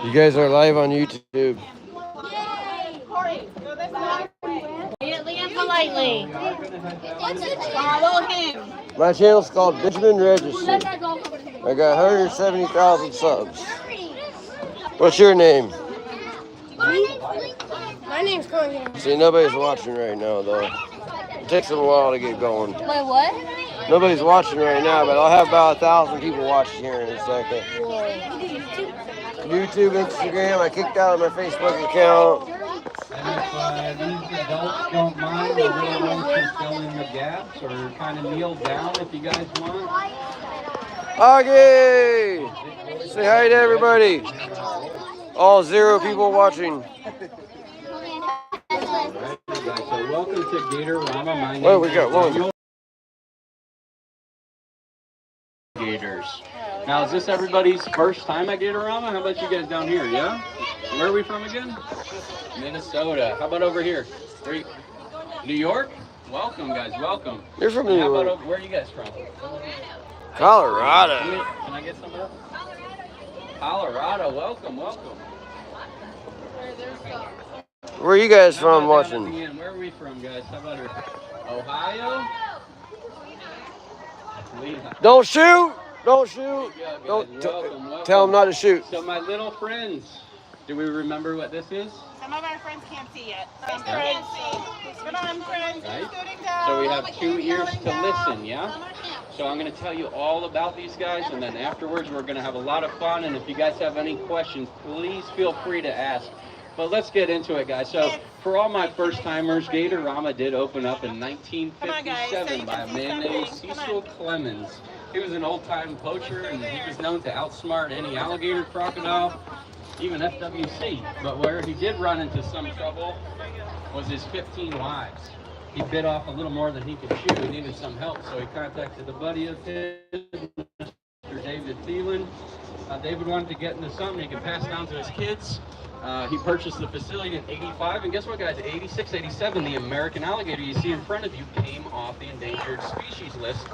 You guys are live on YouTube. Politely. Follow him. My channel's called Benjamin Register. I got 170,000 subs. What's your name? My name's Corey. See, nobody's watching right now, though. It takes them a while to get going. Wait, what? Nobody's watching right now, but I'll have about 1,000 people watching here in a second. YouTube, Instagram. I kicked out of my Facebook account. And if these adults don't mind, the little ones can fill in the gaps or kind of kneel down if you guys want. Augie! Say hi to everybody. All 0 people watching. Alright, guys, so welcome to Gatorama. My name Well, we got one. Gators. Now, is this everybody's first time at Gatorama? How about you guys down here, yeah? Where are we from again? Minnesota. How about over here? New York? Welcome, guys. Welcome. You're from New York. Where are you guys from? Colorado. Can I get some of that? Colorado. Welcome, welcome. Where are you guys from watching? Where are we from, guys? How about her? Ohio? Don't shoot! Don't shoot! Welcome. Tell them not to shoot. So my little friends, do we remember what this is? Some of our friends can't see yet. Some can't see. Come on, friends. Right. Sitting down. So we have 2 ears to listen, yeah? So I'm going to tell you all about these guys, and then afterwards we're going to have a lot of fun, and if you guys have any questions, please feel free to ask. But let's get into it, guys. So for all my first-timers, Gatorama did open up in 1957 by a man named Cecil Clemens. He was an old-time poacher, and he was known to outsmart any alligator, crocodile, even FWC. But where he did run into some trouble was his 15 wives. He bit off a little more than he could chew. He needed some help, so he contacted a buddy of his, Mr. David Thielen. David wanted to get into something he could pass down to his kids. He purchased the facility in 85, and guess what, guys? 86, 87, the American alligator you see in front of you came off the endangered species list,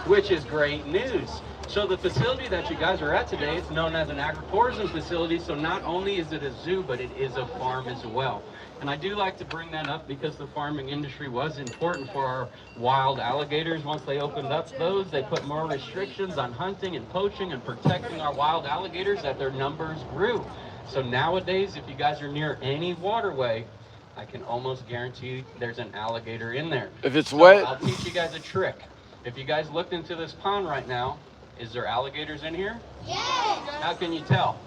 which is great news. So the facility that you guys are at today, it's known as an agritourism facility, so not only is it a zoo, but it is a farm as well. And I do like to bring that up because the farming industry was important for our wild alligators. Once they opened up those, they put more restrictions on hunting and poaching and protecting our wild alligators, that their numbers grew. So nowadays, if you guys are near any waterway, I can almost guarantee there's an alligator in there. If it's wet? I'll teach you guys a trick. If you guys looked into this pond right now, is there alligators in here? Yes. How can you tell?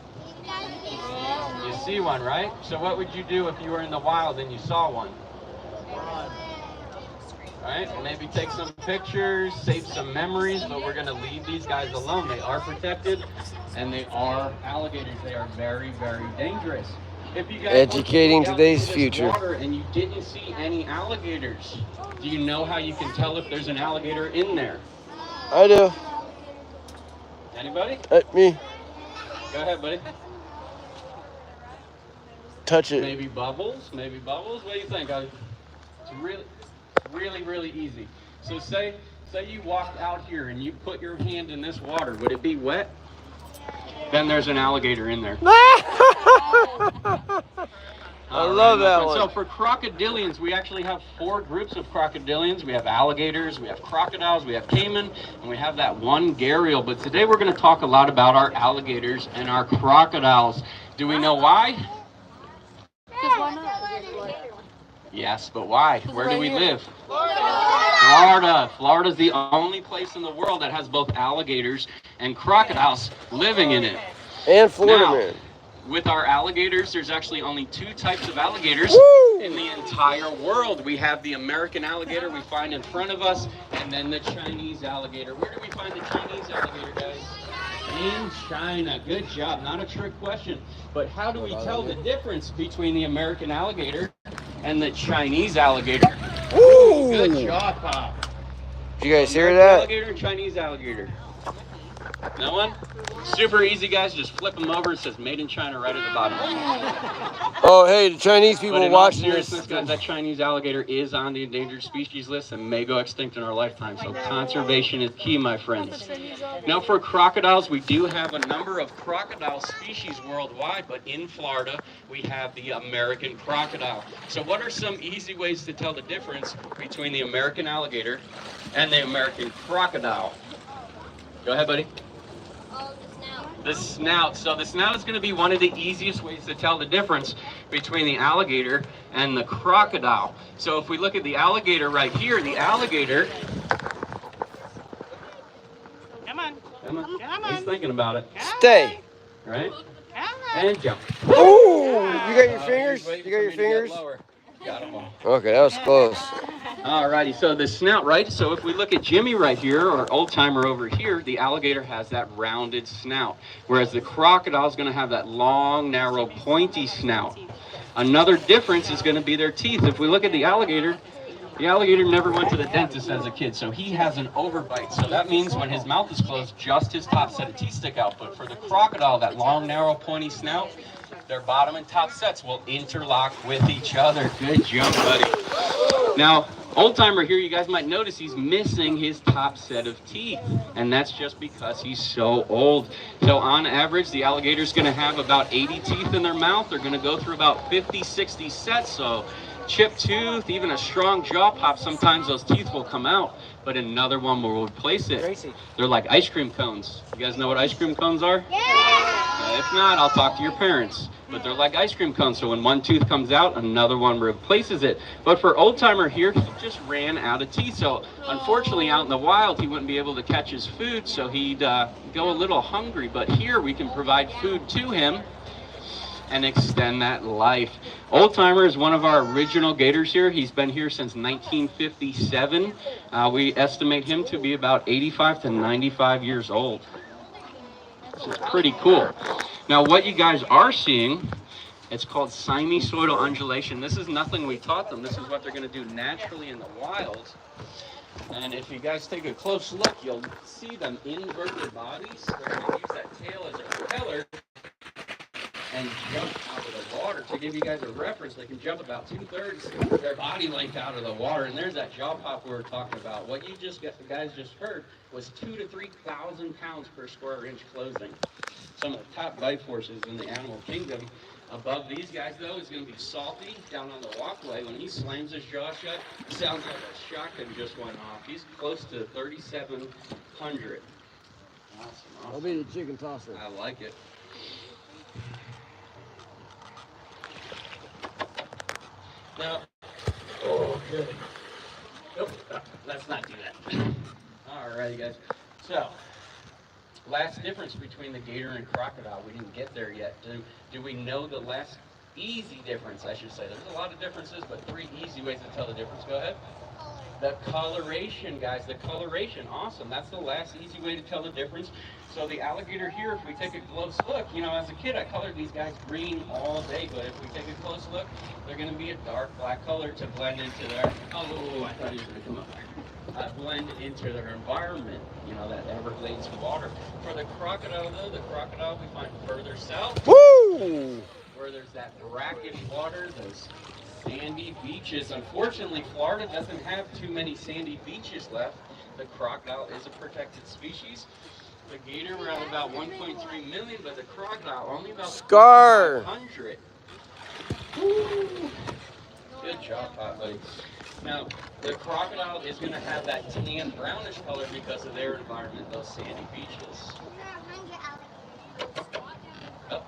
You see one, right? So what would you do if you were in the wild and you saw one? Right? Maybe take some pictures, save some memories, but we're going to leave these guys alone. They are protected, and they are alligators. They are very, very dangerous. If you guys Educating today's future. Water and you didn't see any alligators, do you know how you can tell if there's an alligator in there? I do. Anybody? Me. Go ahead, buddy. Touch it. Maybe bubbles. Maybe bubbles. What do you think? It's really easy. So say you walked out here and you put your hand in this water. Would it be wet? Then there's an alligator in there. I love that one. So for crocodilians, we actually have 4 groups of crocodilians. We have alligators, we have crocodiles, we have caiman, and we have that one gharial. But today we're going to talk a lot about our alligators and our crocodiles. Do we know why? Yes, but why? Where do we live? Florida. Florida's the only place in the world that has both alligators and crocodiles living in it. And Florida, now, man. With our alligators, there's actually only 2 types of alligators in the entire world. We have the American alligator we find in front of us, and then the Chinese alligator. Where do we find the Chinese alligator, guys? In China. Good job. Not a trick question. But how do we tell the difference between the American alligator and the Chinese alligator? Woo! Good job, Pop. Did you guys hear American that? Alligator and Chinese alligator. No one? Super easy, guys. Just flip them over. It says "Made in China" right at the bottom. Oh, hey, the Chinese people But in watching all this. seriousness, guys, that Chinese alligator is on the endangered species list and may go extinct in our lifetime. So conservation is key, my friends. Now for crocodiles, we do have a number of crocodile species worldwide, but in Florida, we have the American crocodile. So what are some easy ways to tell the difference between the American alligator and the American crocodile? Go ahead, buddy. The snout. So the snout is going to be one of the easiest ways to tell the difference between the alligator and the crocodile. So if we look at the alligator right here, the alligator... Come on. Come on. Come on. He's thinking about it. Stay. Right? Come on. And jump. Ooh, you got your fingers? He's waiting You got for your me to get fingers? lower. Got him all. Okay, that was close. Alrighty, so the snout, right? So if we look at Jimmy right here, or Old Timer over here, the alligator has that rounded snout, whereas the crocodile is going to have that long, narrow, pointy snout. Another difference is going to be their teeth. If we look at the alligator never went to the dentist as a kid, so he has an overbite. So that means when his mouth is closed, just his top set of teeth stick out. But for the crocodile, that long, narrow, pointy snout, their bottom and top sets will interlock with each other. Good jump, buddy. Now, Old Timer here, you guys might notice he's missing his top set of teeth, and that's just because he's so old. So on average, the alligator's going to have about 80 teeth in their mouth. They're going to go through about 50, 60 sets. So chipped tooth, even a strong jaw pop, sometimes those teeth will come out, but another one will replace it. They're like ice cream cones. You guys know what ice cream cones are? Yeah! If not, I'll talk to your parents. But they're like ice cream cones, so when one tooth comes out, another one replaces it. But for Old Timer here, he just ran out of teeth. So unfortunately, out in the wild, he wouldn't be able to catch his food, so he'd go a little hungry. But here, we can provide food to him and extend that life. Old Timer is one of our original gators here. He's been here since 1957. We estimate him to be about 85 to 95 years old. This is pretty cool. Now what you guys are seeing, it's called sinusoidal undulation. This is nothing we taught them. This is what they're going to do naturally in the wild. And if you guys take a close look, you'll see them invert their bodies. They're going to use that tail as a propeller and jump out of the water. To give you guys a reference, they can jump about 2/3 their body length out of the water. And there's that jaw pop we were talking about. What you guys just heard was 2,000 to 3,000 pounds per square inch closing. Some of the top bite forces in the animal kingdom. Above these guys, though, is going to be Salty down on the walkway. When he slams his jaw shut, it sounds like a shotgun just went off. He's close to 3,700. Awesome. I'll be the chicken tosser. I like it. Now, oh, good. Nope, let's not do that. All right, guys. So, last difference between the gator and crocodile. We didn't get there yet. Do we know the last easy difference, I should say? There's a lot of differences, but 3 easy ways to tell the difference. Go ahead. The coloration, guys. The coloration. Awesome. That's the last easy way to tell the difference. So the alligator here, if we take a close look, you know, as a kid, I colored these guys green all day, but if we take a close look, they're going to be a dark black color to blend into their, oh, I thought he was going to come up there. Blend into their environment, you know, that Everglades water. For the crocodile, though, the crocodile we find further south. Woo! Where there's that brackish water, those sandy beaches. Unfortunately, Florida doesn't have too many sandy beaches left. The crocodile is a protected species. The gator, we're at about 1.3 million, but the crocodile only about 500. Good job, buddy. Now, the crocodile is going to have that tan brownish color because of their environment, those sandy beaches. Oh.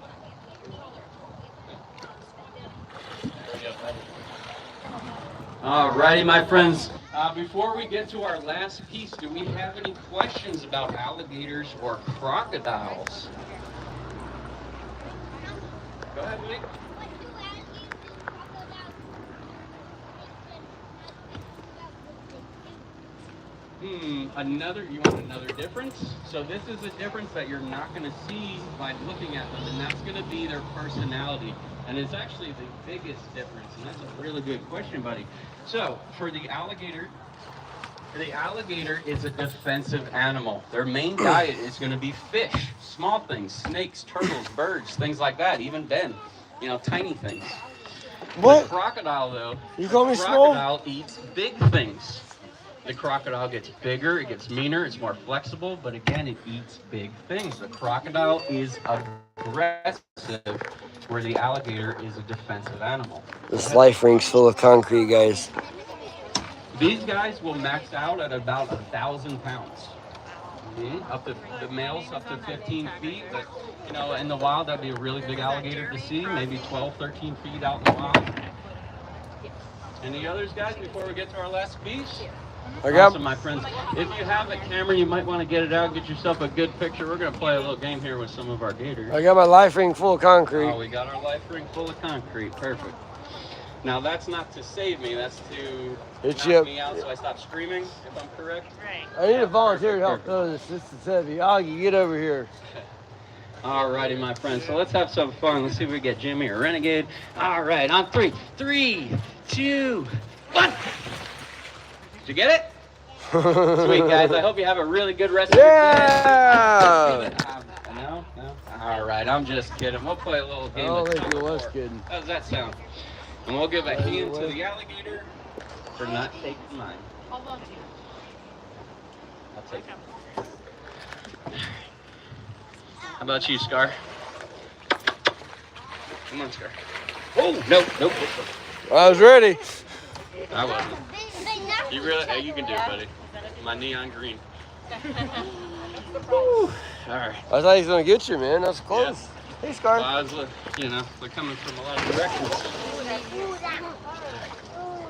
All righty, my friends. Before we get to our last piece, do we have any questions about alligators or crocodiles? Go ahead, Mike. You want another difference? So this is a difference that you're not going to see by looking at them, and that's going to be their personality. And it's actually the biggest difference, and that's a really good question, buddy. So for the alligator is a defensive animal. Their main diet is going to be fish, small things, snakes, turtles, birds, things like that, even Ben, you know, tiny things. What? The crocodile, though, You call me small? Crocodile eats big things. The crocodile gets bigger, it gets meaner, it's more flexible, but again, it eats big things. The crocodile is aggressive, where the alligator is a defensive animal. This life ring's full of concrete, guys. These guys will max out at about 1,000 pounds. Up to the males up to 15 feet, but you know, in the wild that'd be a really big alligator to see, maybe 12, 13 feet out in the wild. Any others, guys, before we get to our last speech? Awesome, my friends. If you have a camera, you might want to get it out, get yourself a good picture. We're going to play a little game here with some of our gators. I got my life ring full of concrete. Oh, we got our life ring full of concrete. Perfect. Now, that's not to save me. That's to knock me out so I stop screaming, if I'm correct. Right. I need a volunteer to help throw this. This is heavy. Augie, get over here. Alrighty, my friends. So let's have some fun. Let's see if we get Jimmy or Renegade. All right, on 3, 3, 2, 1. Did you get it? Sweet, guys. I hope you have a really good rest of your day. Yeah! No? All right, I'm just kidding. We'll play a little game. I don't think you was kidding. How does that sound? And we'll give a hand to the alligator for not taking mine. I'll love you. I'll take it. How about you, Scar? Come on, Scar. Oh, nope. I was ready. I wasn't. You really? You can do it, buddy. My neon green. Woo. All right. I thought he was going to get you, man. That's close. Yeah. Hey, Scar. Well, I was, they're coming from a lot of directions.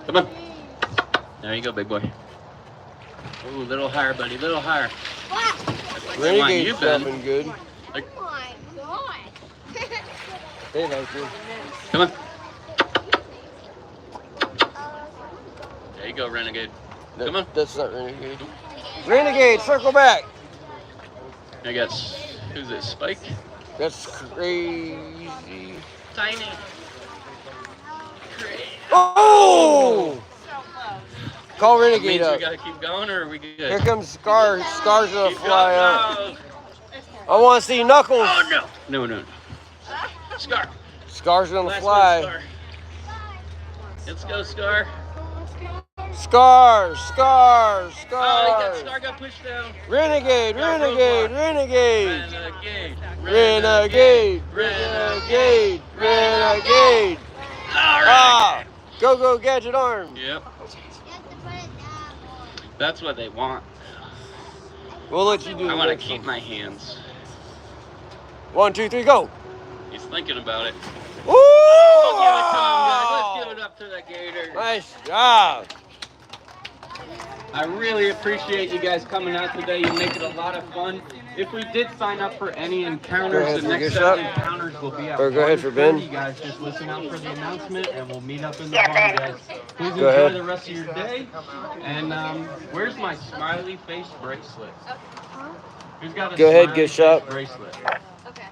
Come on. There you go, big boy. Ooh, little higher, buddy. Little higher. Renegade's jumping good. Oh my god. Hey, Viper. Come on. There you go, Renegade. Come on. That's not Renegade. Renegade, circle back. I guess, who's this, Spike? That's crazy. Tiny. Oh! So close. Call That Renegade means up. we gotta keep going, or are we good? Here comes Scar. Scar's gonna Keep fly going. up. I want to see Knuckles. Oh, no. No. Scar. Scar's gonna Last fly. one, Scar. Let's go, Scar. Scar. Oh, Scar got pushed down. Renegade. Renegade. All right. Go, gadget arm. Yep. That's what they want. We'll let you do I the want to next keep one. my hands. 1, 2, 3, go. He's thinking about it. Woo! We'll give it to him, guys. Let's give it up to the gator. Nice job. I really appreciate you guys coming out today. You make it a lot of fun. If we did sign up for any Go encounters, ahead the for next good set shot. of encounters will be at Or go ahead for Ben. 1:30. Guys, just listen out for the announcement, and we'll meet up in the bar, guys. Please Go enjoy ahead. the rest of your day. And where's my smiley face bracelet? Who's got a Go ahead, smiley good shot. face bracelet? Okay.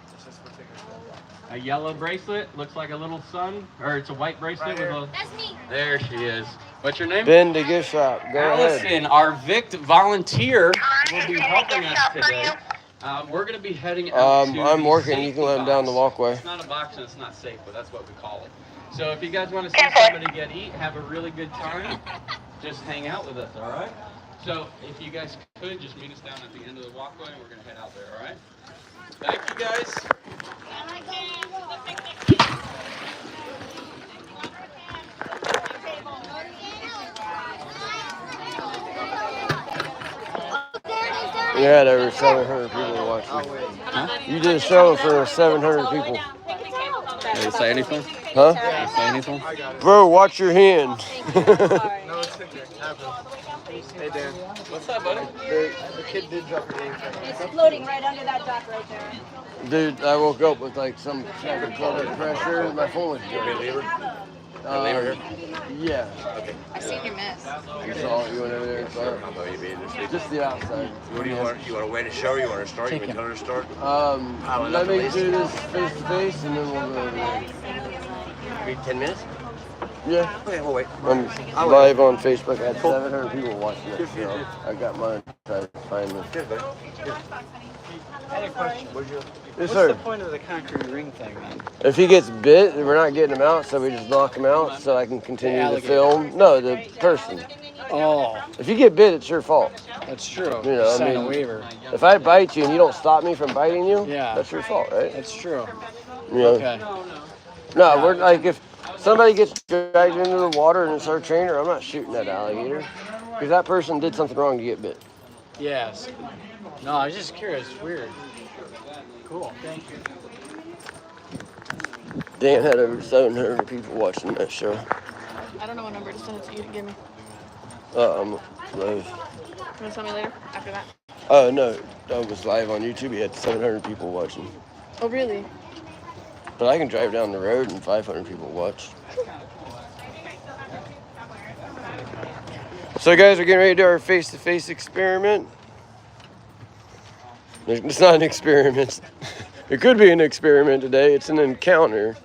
A yellow bracelet, looks like a little sun, or it's a white bracelet with a... That's me. There she is. What's your name? Ben, the gift shop. Go ahead. Allison, our VICT volunteer, will be helping us today. We're going to be heading out to I'm the working. You safety can let him down the box. walkway. It's not a box and it's not safe, but that's what we call it. So if you guys want to see somebody eat, have a really good time, just hang out with us, all right? So if you guys could, just meet us down at the end of the walkway and we're going to head out there, all right? Thank you, guys. We had over 700 people watching. Huh? You did a show for 700 people. Did you say anything? Huh? Did you say anything? Bro, watch your hand. No, it's okay. Hey, Dan. What's up, buddy? The kid did drop your name. It's floating right under that dock right there. Dude, I woke up with like some type of blood pressure. My phone was dead. Yeah. I seen your miss. You saw it. You went over there and saw it. How about you being this week? Just the outside. What do you want? You want to wait a show? Or you want to start? You want to tell her to start? Let me do this face to face and then we'll go over there. Maybe 10 minutes? Yeah. Okay, we'll wait. I'm live on Facebook. I had 700 people watching that show. I got monetized finally. Good, buddy. I had a question. Yes, What's sir. the point of the concrete ring thing, man? If he gets bit, we're not getting him out, so we just knock him out so I can continue to alligator. film. No, the person. Oh, If you get bit, it's your fault. that's true. You know, I Sign mean- a waiver. If I bite you and you don't stop me from biting you, Yeah. that's your fault, right? That's true. You know? Okay. No, we're like, if somebody gets dragged into the water and it's our trainer, I'm not shooting that alligator. Because that person did something wrong to get bit. Yes. No, I was just curious. Weird. Cool. Thank you. Dan had over 700 people watching that show. I don't know what number to send it to you to give me. I'm live. You want to tell me later after that? Oh, no. I was live on YouTube. He had 700 people watching. Oh, really? But I can drive down the road and 500 people watch. So, guys, we're getting ready to do our face-to-face experiment. It's not an experiment. It could be an experiment today. It's an encounter.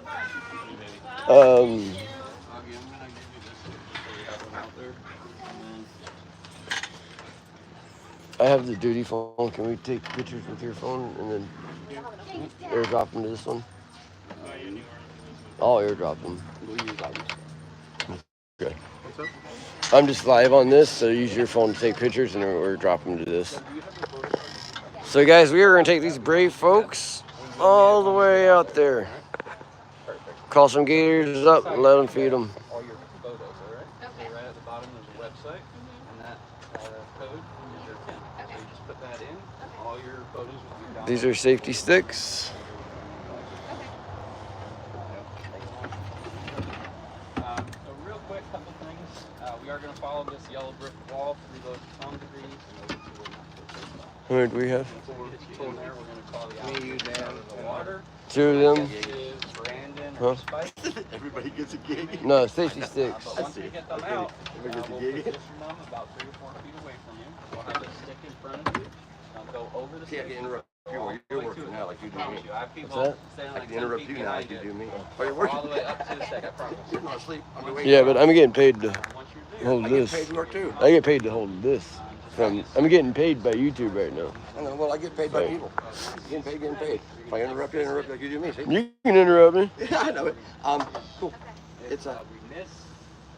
I have the duty phone. Can we take pictures with your phone and then airdrop them to this one? I'll airdrop them. Okay. I'm just live on this, so use your phone to take pictures and we'll airdrop them to this. So guys, we are going to take these brave folks all the way out there. Call some gators up and let them feed them. All your photos, all right? Okay. Right at the bottom is a website, and that code is your pin. So you just put that in, all your photos with your These are safety sticks. A real quick couple things. We are going to follow this yellow brick wall through those palm trees. How many do we have? Before we get in there, we're going to call the alligator out of the water. 2 of them. This is Brandon Huh? or Spike. Everybody gets a gig. No, safety sticks. But once we get them out, Everybody gets a we'll gig. position them about 3 or 4 feet away from you. We'll have a stick in front of you. Go over the See, I stick. can interrupt you while you're working now like you do me. I have people What's standing I like can 10 interrupt feet you now behind like you you. do me. Oh, you're All working. the way up to the stick, I promise. You're not asleep. I'll be waiting. Yeah, but I'm getting paid to Once you're there, hold I get this. paid to work too. I get paid to hold this. I'm getting paid by YouTube right now. I know, well, I get paid by people. Getting paid. If I interrupt you like you do me. See? You can interrupt me. Yeah, I know it. Cool. It's we miss.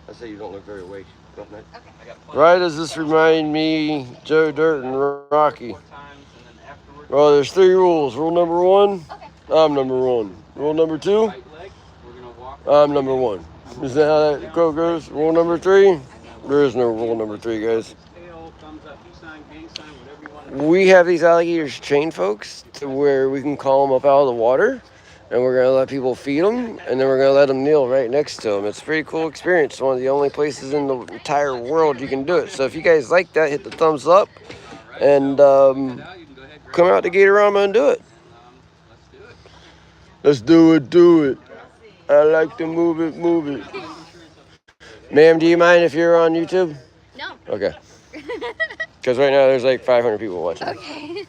I say you don't look very awake. Don't I? I got Why does this remind me Joe Dirt and Rocky? 4 times, and then afterwards, Well, there's 3 rules. Rule number 1, I'm number 1. Rule number 2, right leg. We're going to walk. I'm number 1. Is that how that quote goes? Rule number 3? There is no rule number 3, guys. Tail, thumbs up, peace sign, gang sign, whatever you want to do. We have these alligators chained, folks, to where we can call them up out of the water, and we're going to let people feed them, and then we're going to let them kneel right next to them. It's a pretty cool experience. It's one of the only places in the entire world you can do it. So if you guys like that, hit the thumbs up, and come out to Gatorama and do it. Let's do it. Do it. I like to move it. Ma'am, do you mind if you're on YouTube? No. Okay. Because right now there's like 500 people watching. Okay.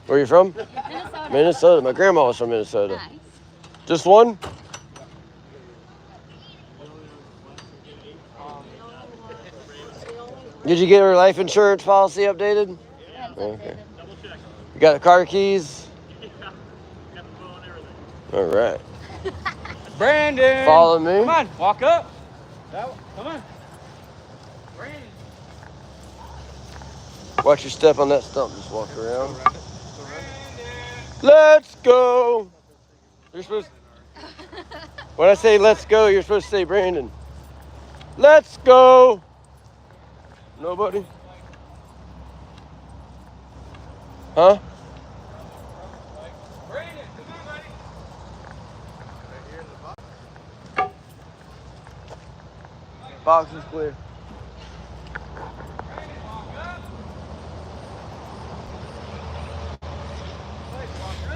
Where are you from? Minnesota. Minnesota. My grandma was from Minnesota. Nice. Just one? Did you get her life insurance policy updated? Okay. You got the car keys? All right. Brandon. Follow me. Come on, walk up. Come on. Brandon. Watch your step on that stump. Just walk around. Let's go. You're supposed. When I say let's go, you're supposed to say Brandon. Let's go. Nobody? Huh? Brandon, come on, buddy. Box is clear.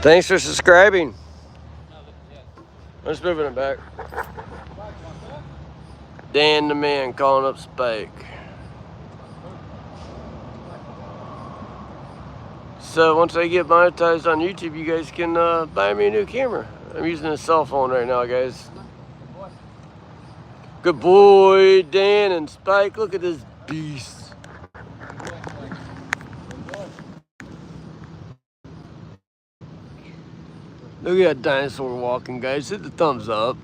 Thanks for subscribing. I'm just moving it back. Dan the man calling up Spike. So once I get monetized on YouTube, you guys can buy me a new camera. I'm using a cell phone right now, guys. Good boy, Dan and Spike. Look at this beast. Look at that dinosaur walking, guys. Hit the thumbs up.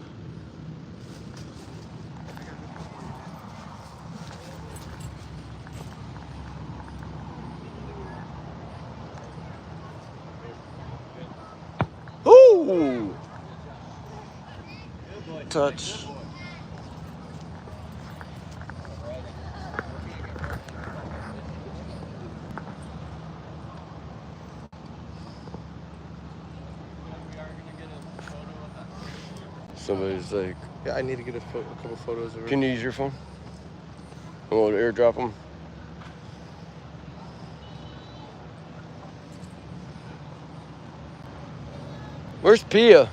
Ooh! Touch. Somebody's like, Yeah, I need to get a couple photos of her. can you use your phone? I want to airdrop them. Where's Pia?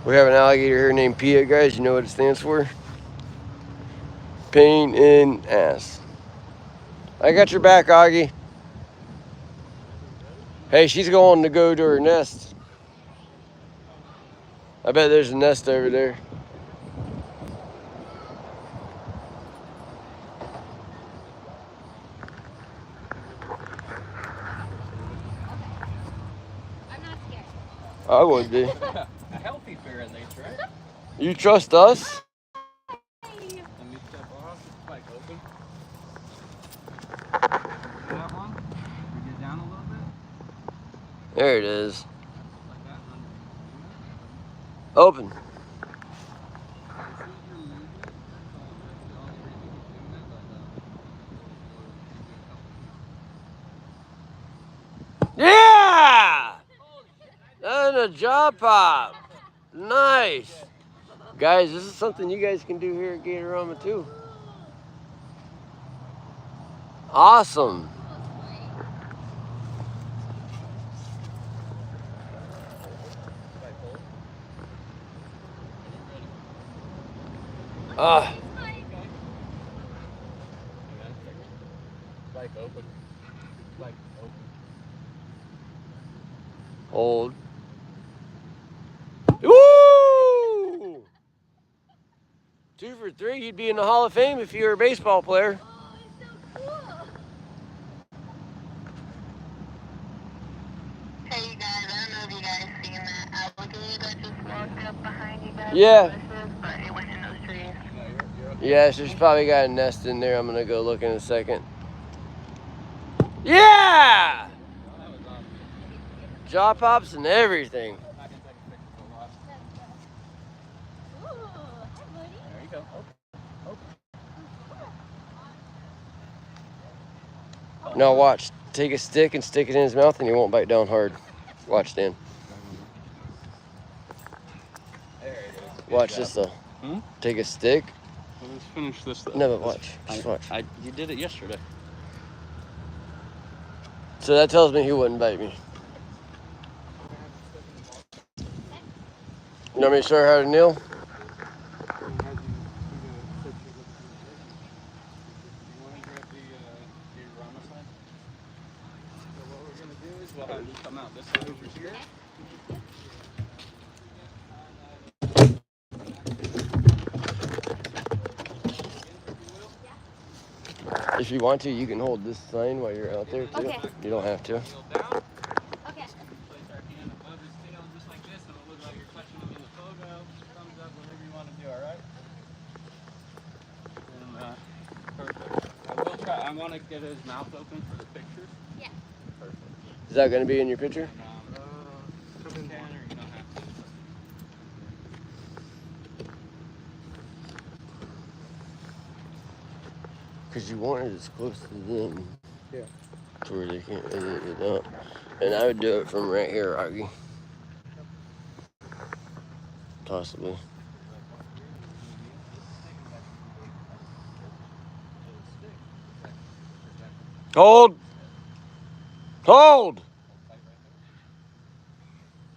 We have an alligator here named Pia, guys. You know what it stands for? Pain in ass. I got your back, Augie. Hey, she's going to go to her nest. I bet there's a nest over there. I'm not scared. I would be. A healthy fear at least, right? You trust us? Let me step off. It's like open. That one. We get down a little bit. There it is. Like that. Open. Yeah! And a jaw pop. Nice. Guys, this is something you guys can do here at Gatorama too. Awesome. Like open. Like open. Hold. Woo! 2 for 3. You'd be in the Hall of Fame if you were a baseball player. Oh, it's so cool. Hey you guys, I don't know if you guys seen that alligator that just walked up behind you guys. Yeah. But it went in those trees. Yeah, she's probably got a nest in there. I'm gonna go look in a second. Yeah! Jaw pops and everything. Ooh, hi, buddy. There you go. Now watch. Take a stick and stick it in his mouth and he won't bite down hard. Watch, Dan. There it is. Watch this though. Hmm? Take a stick. Let's finish this though. No, but watch. Just watch. You did it yesterday. So that tells me he wouldn't bite me. You want me to show her how to kneel? You want to grab the Gatorama sign? So what we're going to do is we'll have you come out this side over here. If you want to, you can hold this sign while you're out there too. Okay. You don't have to. Kneel down. Okay. Place our hand above his tail just like this, and it'll look like you're touching him in the photo. Thumbs up, whatever you want to do, alright? And, perfect. I will try, I want to get his mouth open for the pictures. Yeah. Perfect. Is that going to be in your picture? You can or you don't have to. Because you want it as close to them. Yeah. To where they can't edit it up. And I would do it from right here, Augie. Possibly. Hold! Hold!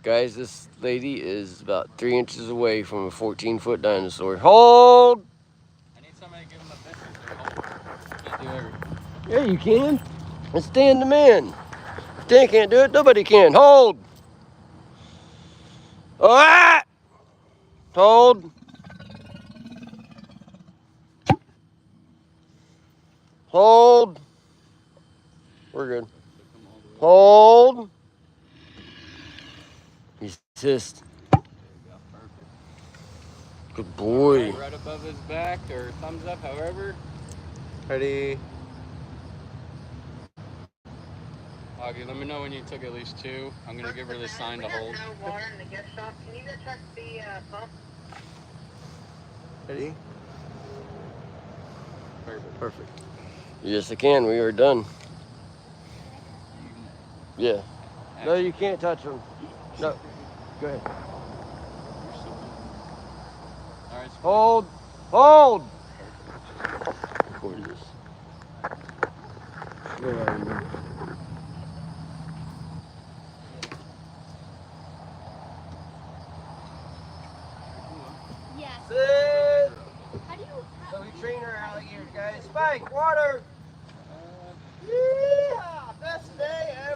Guys, this lady is about 3 inches away from a 14-foot dinosaur. Hold! I need somebody to give him a biscuit. Can't do everything. Yeah, you can. It's Dan the man. If Dan can't do it, nobody can. Hold! Alright! Hold. Hold. We're good. Hold. Assist. Good boy. Right above his back or thumbs up, however. Ready. Augie, let me know when you took at least 2. I'm going to give her the sign to hold. No water in the gift shop. Can you go check the pump? Ready? Perfect. Yes, I can. We are done. Yeah. No, you can't touch them. No. Go ahead. All right, Hold. Hold. Record this. Where are you? Yes. Sit. How do you? So we train our alligator, guys. Spike, water. Yeehaw! Best day ever.